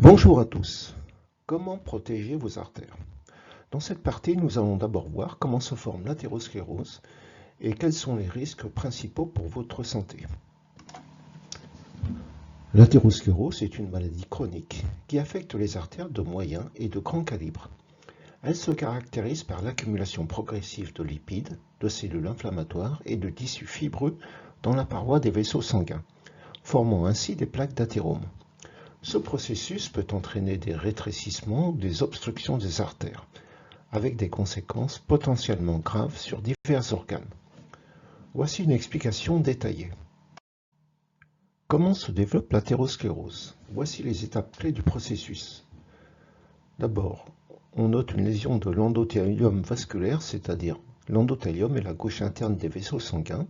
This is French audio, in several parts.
Bonjour à tous. Comment protéger vos artères? Dans cette partie, nous allons d'abord voir comment se forme l'athérosclérose et quels sont les risques principaux pour votre santé. L'athérosclérose est une maladie chronique qui affecte les artères de moyen et de grand calibre. Elle se caractérise par l'accumulation progressive de lipides, de cellules inflammatoires et de tissus fibreux dans la paroi des vaisseaux sanguins, formant ainsi des plaques d'athérome. Ce processus peut entraîner des rétrécissements ou des obstructions des artères, avec des conséquences potentiellement graves sur divers organes. Voici une explication détaillée. Comment se développe l'athérosclérose? Voici les étapes clés du processus. D'abord, on note une lésion de l'endothélium vasculaire, c'est-à-dire l'endothélium est la couche interne des vaisseaux sanguins,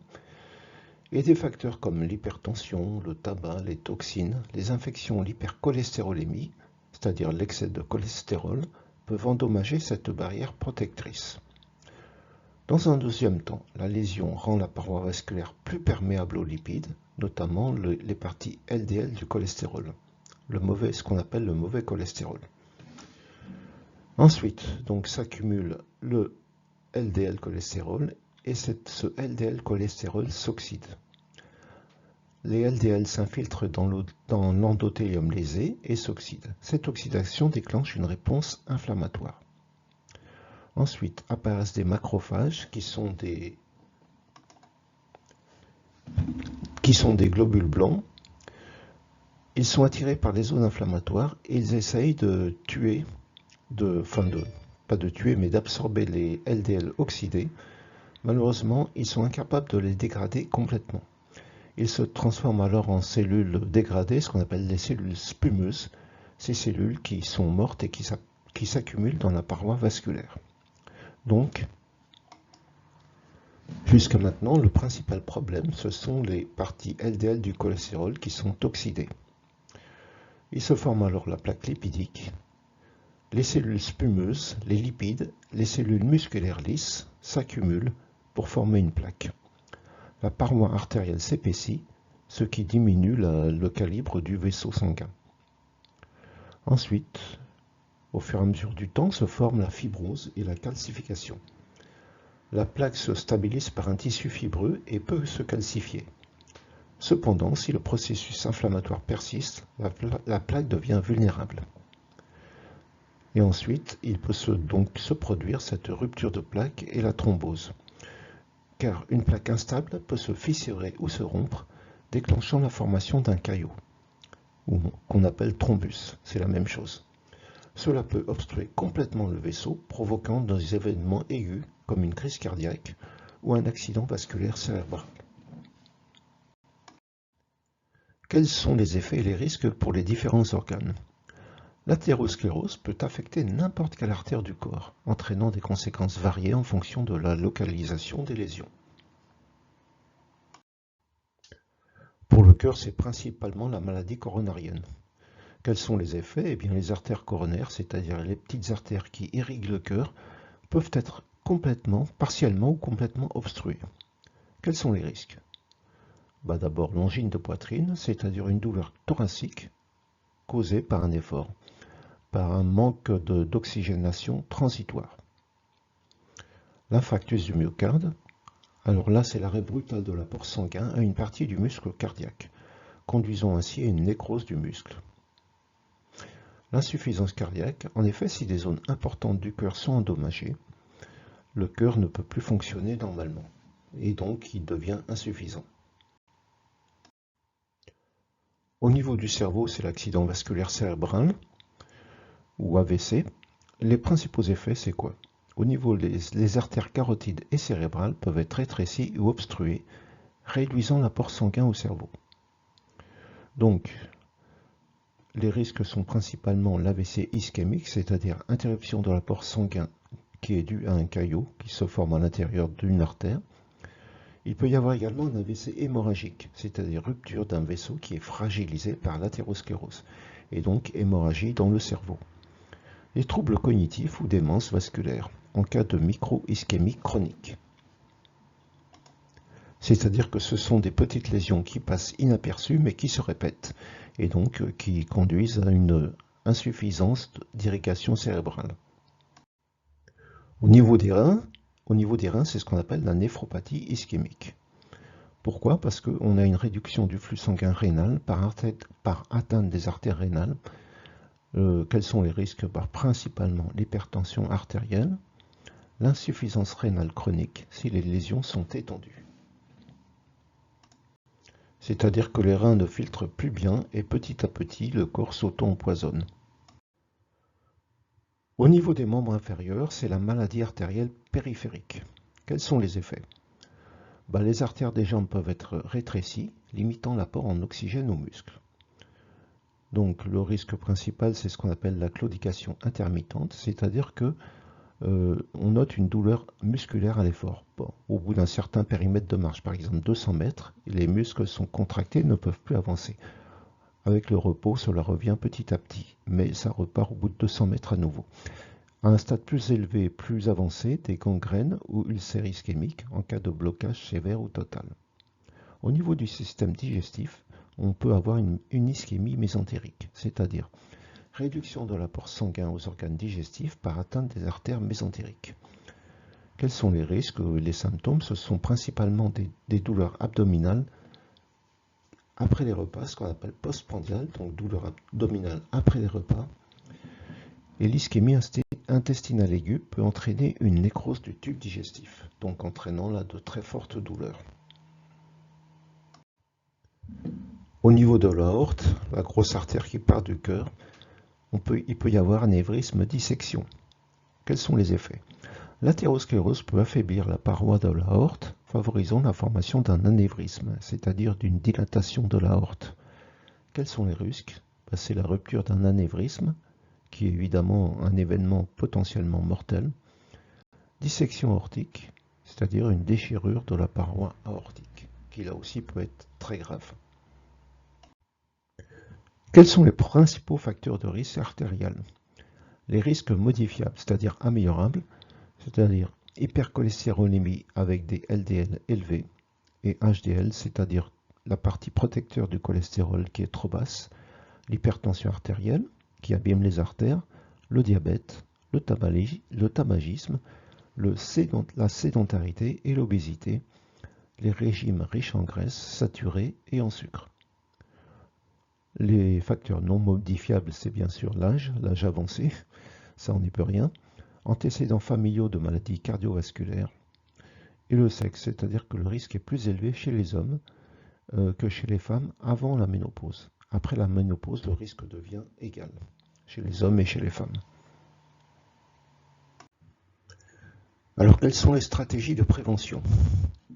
et des facteurs comme l'hypertension, le tabac, les toxines, les infections, l'hypercholestérolémie, c'est-à-dire l'excès de cholestérol, peuvent endommager cette barrière protectrice. Dans un deuxième temps, la lésion rend la paroi vasculaire plus perméable aux lipides, notamment les parties LDL du cholestérol, ce qu'on appelle le mauvais cholestérol. Ensuite, donc s'accumule le LDL cholestérol et ce LDL cholestérol s'oxyde. Les LDL s'infiltrent dans l'endothélium lésé et s'oxydent. Cette oxydation déclenche une réponse inflammatoire. Ensuite apparaissent des macrophages qui sont des globules blancs. Ils sont attirés par les zones inflammatoires et ils essayent de tuer, pas de tuer, mais d'absorber les LDL oxydés. Malheureusement, ils sont incapables de les dégrader complètement. Ils se transforment alors en cellules dégradées, ce qu'on appelle les cellules spumeuses, ces cellules qui sont mortes et qui s'accumulent dans la paroi vasculaire. Donc, jusqu'à maintenant, le principal problème, ce sont les parties LDL du cholestérol qui sont oxydées. Il se forme alors la plaque lipidique. Les cellules spumeuses, les lipides, les cellules musculaires lisses s'accumulent pour former une plaque. La paroi artérielle s'épaissit, ce qui diminue le calibre du vaisseau sanguin. Ensuite, au fur et à mesure du temps, se forment la fibrose et la calcification. La plaque se stabilise par un tissu fibreux et peut se calcifier. Cependant, si le processus inflammatoire persiste, la plaque devient vulnérable. Et ensuite, il peut donc se produire cette rupture de plaque et la thrombose. Car une plaque instable peut se fissurer ou se rompre, déclenchant la formation d'un caillot, qu'on appelle thrombus, c'est la même chose. Cela peut obstruer complètement le vaisseau, provoquant des événements aigus comme une crise cardiaque ou un accident vasculaire cérébral. Quels sont les effets et les risques pour les différents organes? L'athérosclérose peut affecter n'importe quelle artère du corps, entraînant des conséquences variées en fonction de la localisation des lésions. Pour le cœur, c'est principalement la maladie coronarienne. Quels sont les effets? Eh bien, les artères coronaires, c'est-à-dire les petites artères qui irriguent le cœur, peuvent être partiellement ou complètement obstruées. Quels sont les risques? D'abord, l'angine de poitrine, c'est-à-dire une douleur thoracique causée par un effort, par un manque d'oxygénation transitoire. L'infarctus du myocarde, alors là c'est l'arrêt brutal de l'apport sanguin à une partie du muscle cardiaque, conduisant ainsi à une nécrose du muscle. L'insuffisance cardiaque, en effet, si des zones importantes du cœur sont endommagées, le cœur ne peut plus fonctionner normalement, et donc il devient insuffisant. Au niveau du cerveau, c'est l'accident vasculaire cérébral, ou AVC. Les principaux effets, c'est quoi? Au niveau, les artères carotides et cérébrales peuvent être rétrécies ou obstruées, réduisant l'apport sanguin au cerveau. Donc, les risques sont principalement l'AVC ischémique, c'est-à-dire interruption de l'apport sanguin qui est due à un caillot qui se forme à l'intérieur d'une artère. Il peut y avoir également un AVC hémorragique, c'est-à-dire rupture d'un vaisseau qui est fragilisé par l'athérosclérose, et donc hémorragie dans le cerveau. Les troubles cognitifs ou démence vasculaire en cas de micro-ischémie chronique. C'est-à-dire que ce sont des petites lésions qui passent inaperçues mais qui se répètent et donc qui conduisent à une insuffisance d'irrigation cérébrale. Au niveau des reins, c'est ce qu'on appelle la néphropathie ischémique. Pourquoi? Parce qu'on a une réduction du flux sanguin rénal par atteinte des artères rénales. Quels sont les risques? Principalement l'hypertension artérielle, l'insuffisance rénale chronique si les lésions sont étendues. C'est-à-dire que les reins ne filtrent plus bien et petit à petit le corps s'auto-empoisonne. Au niveau des membres inférieurs, c'est la maladie artérielle périphérique. Quels sont les effets? Les artères des jambes peuvent être rétrécies, limitant l'apport en oxygène aux muscles. Donc le risque principal, c'est ce qu'on appelle la claudication intermittente, c'est-à-dire que on note une douleur musculaire à l'effort. Au bout d'un certain périmètre de marche, par exemple 200 mètres, les muscles sont contractés et ne peuvent plus avancer. Avec le repos, cela revient petit à petit, mais ça repart au bout de 200 mètres à nouveau. À un stade plus élevé, plus avancé, des gangrènes ou ulcères ischémiques en cas de blocage sévère ou total. Au niveau du système digestif, on peut avoir une ischémie mésentérique, c'est-à-dire réduction de l'apport sanguin aux organes digestifs par atteinte des artères mésentériques. Quels sont les risques? Les symptômes, ce sont principalement des douleurs abdominales après les repas, ce qu'on appelle postprandial, donc douleur abdominale après les repas. Et l'ischémie intestinale aiguë peut entraîner une nécrose du tube digestif, donc entraînant là de très fortes douleurs. Au niveau de l'aorte, la grosse artère qui part du cœur, il peut y avoir anévrisme dissection. Quels sont les effets? L'athérosclérose peut affaiblir la paroi de l'aorte, favorisant la formation d'un anévrisme, c'est-à-dire d'une dilatation de l'aorte. Quels sont les risques? C'est la rupture d'un anévrisme, qui est évidemment un événement potentiellement mortel. Dissection aortique, c'est-à-dire une déchirure de la paroi aortique, qui là aussi peut être très grave. Quels sont les principaux facteurs de risque artériel? Les risques modifiables, c'est-à-dire améliorables, c'est-à-dire hypercholestérolémie avec des LDL élevés et HDL, c'est-à-dire la partie protecteur du cholestérol qui est trop basse, l'hypertension artérielle qui abîme les artères, le diabète, le tabagisme, la sédentarité et l'obésité, les régimes riches en graisse, saturés et en sucre. Les facteurs non modifiables, c'est bien sûr l'âge avancé, ça on n'y peut rien, antécédents familiaux de maladies cardiovasculaires, et le sexe, c'est-à-dire que le risque est plus élevé chez les hommes que chez les femmes avant la ménopause. Après la ménopause, le risque devient égal chez les hommes et chez les femmes. Alors, quelles sont les stratégies de prévention?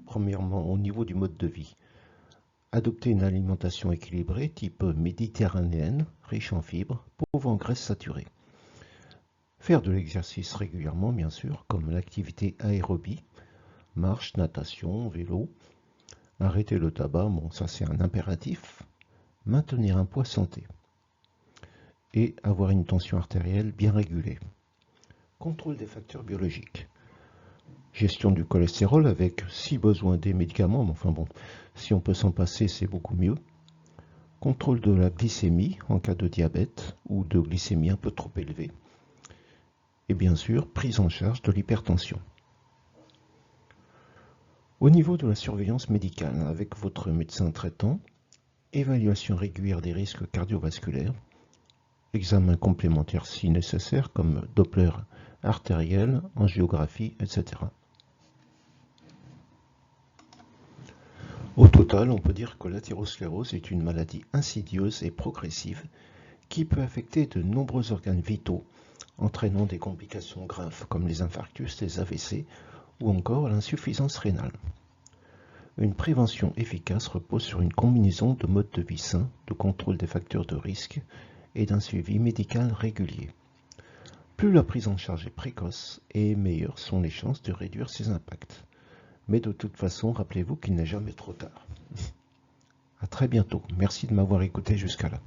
Premièrement, au niveau du mode de vie, adopter une alimentation équilibrée type méditerranéenne, riche en fibres, pauvre en graisses saturées. Faire de l'exercice régulièrement, bien sûr, comme l'activité aérobie, marche, natation, vélo. Arrêter le tabac, bon ça c'est un impératif. Maintenir un poids santé. Et avoir une tension artérielle bien régulée. Contrôle des facteurs biologiques. Gestion du cholestérol avec, si besoin, des médicaments, mais enfin bon, si on peut s'en passer, c'est beaucoup mieux. Contrôle de la glycémie en cas de diabète ou de glycémie un peu trop élevée. Et bien sûr, prise en charge de l'hypertension. Au niveau de la surveillance médicale, avec votre médecin traitant, évaluation régulière des risques cardiovasculaires, examen complémentaire si nécessaire, comme Doppler artériel, angiographie, etc. Au total, on peut dire que l'athérosclérose est une maladie insidieuse et progressive qui peut affecter de nombreux organes vitaux, entraînant des complications graves comme les infarctus, les AVC ou encore l'insuffisance rénale. Une prévention efficace repose sur une combinaison de modes de vie sains, de contrôle des facteurs de risque et d'un suivi médical régulier. Plus la prise en charge est précoce et meilleures sont les chances de réduire ses impacts. Mais de toute façon, rappelez-vous qu'il n'est jamais trop tard. À très bientôt. Merci de m'avoir écouté jusqu'à là.